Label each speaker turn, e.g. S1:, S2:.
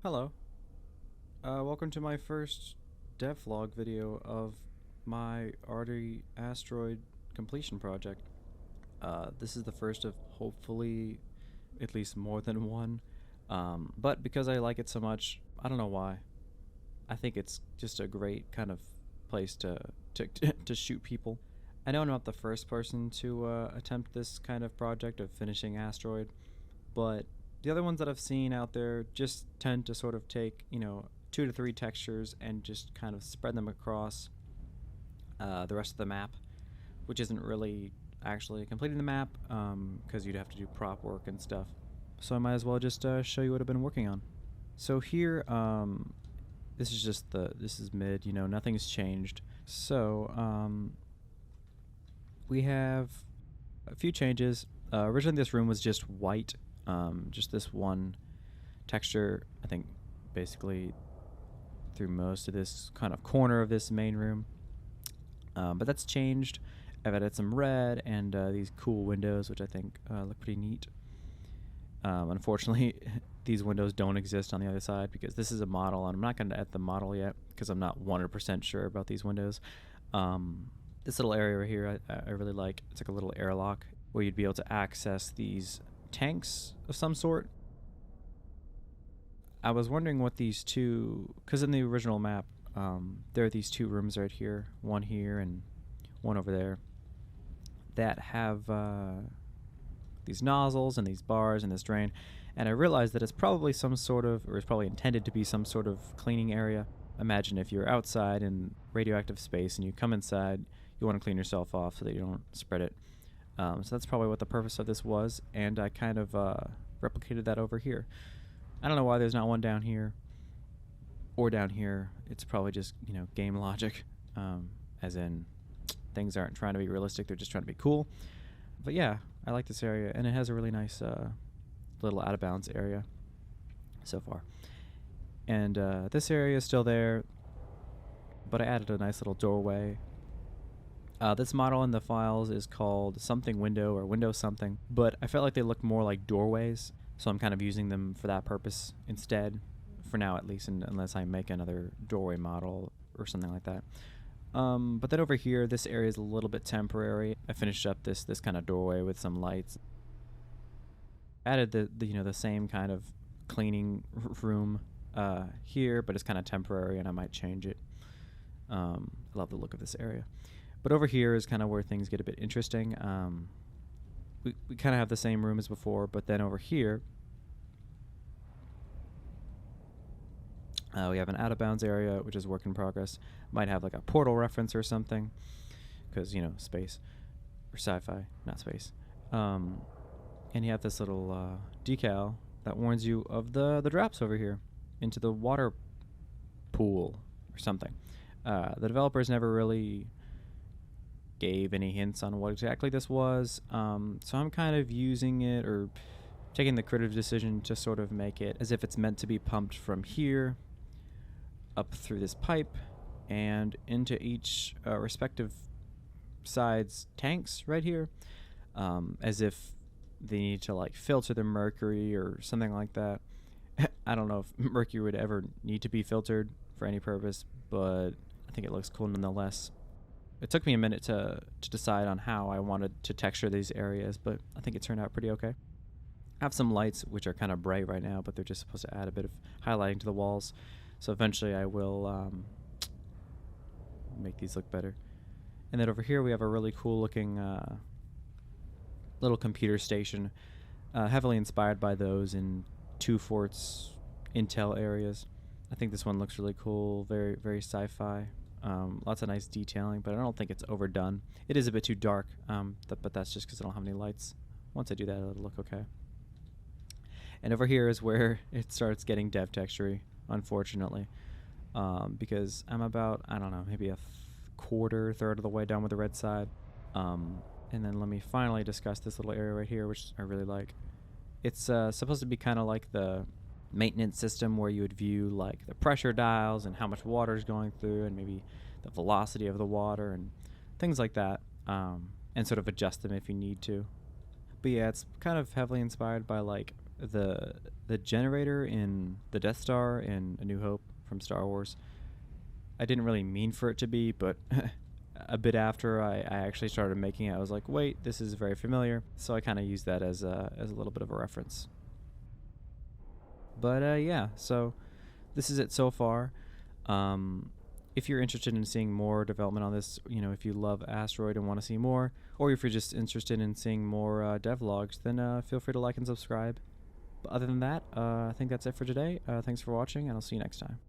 S1: Hello. Welcome to my first devlog video of my artery asteroid completion project. This is the first of hopefully at least more than one. But because I like it so much, I don't know why. I think it's just a great kind of place to to shoot people. I know I'm not the first person to attempt this kind of project of finishing asteroid, but the other ones that I've seen out there just tend to sort of take, 2 to 3 textures and just kind of spread them across the rest of the map, which isn't really actually completing the map because you'd have to do prop work and stuff. So I might as well just show you what I've been working on. So here, this is mid, nothing's changed. So we have a few changes. Originally this room was just white, just this one texture, I think basically through most of this kind of corner of this main room. But that's changed. I've added some red and these cool windows, which I think look pretty neat. Unfortunately, these windows don't exist on the other side because this is a model, and I'm not going to add the model yet because I'm not 100% sure about these windows. This little area right here I really like. It's like a little airlock where you'd be able to access these tanks of some sort. I was wondering what these two, because in the original map, there are these two rooms right here, one here and one over there, that have these nozzles and these bars and this drain. And I realized that it's probably some sort of, or it's probably intended to be some sort of cleaning area. Imagine if you're outside in radioactive space and you come inside, you want to clean yourself off so that you don't spread it. So that's probably what the purpose of this was, and I kind of replicated that over here. I don't know why there's not one down here or down here. It's probably just, game logic, as in things aren't trying to be realistic, they're just trying to be cool. But yeah, I like this area, and it has a really nice little out of bounds area so far. And this area is still there, but I added a nice little doorway. This model in the files is called something window or window something, but I felt like they looked more like doorways, so I'm kind of using them for that purpose instead, for now at least, unless I make another doorway model or something like that. But then over here, this area is a little bit temporary. I finished up this kind of doorway with some lights. Added the same kind of cleaning room here, but it's kind of temporary, and I might change it. I love the look of this area. But over here is kind of where things get a bit interesting. We kind of have the same room as before, but then over here, we have an out-of-bounds area, which is work in progress. Might have like a portal reference or something, because, space, or sci-fi, not space. And you have this little decal that warns you of the drops over here into the water pool or something. The developers never really gave any hints on what exactly this was, so I'm kind of using it, or taking the creative decision to sort of make it as if it's meant to be pumped from here up through this pipe and into each respective side's tanks right here, as if they need to like filter the mercury or something like that. I don't know if mercury would ever need to be filtered for any purpose, but I think it looks cool nonetheless. It took me a minute to decide on how I wanted to texture these areas, but I think it turned out pretty okay. I have some lights which are kind of bright right now, but they're just supposed to add a bit of highlighting to the walls. So eventually I will make these look better. And then over here we have a really cool looking little computer station, heavily inspired by those in Two Forts Intel areas. I think this one looks really cool, very, very sci-fi. Lots of nice detailing, but I don't think it's overdone. It is a bit too dark, but that's just because I don't have any lights. Once I do that, it'll look okay. And over here is where it starts getting dev texture-y, unfortunately, because I'm about, I don't know, maybe a third of the way done with the red side. And then let me finally discuss this little area right here, which I really like. It's supposed to be kind of like the maintenance system where you would view like the pressure dials and how much water is going through and maybe the velocity of the water and things like that, and sort of adjust them if you need to. But yeah, it's kind of heavily inspired by like the the generator in the Death Star in A New Hope from Star Wars, I didn't really mean for it to be, but a bit after I actually started making it, I was like, wait, this is very familiar. So I kind of used that as a little bit of a reference. But yeah, so this is it so far. If you're interested in seeing more development on this, if you love Asteroid and want to see more, or if you're just interested in seeing more devlogs, then feel free to like and subscribe. But other than that, I think that's it for today. Thanks for watching, and I'll see you next time.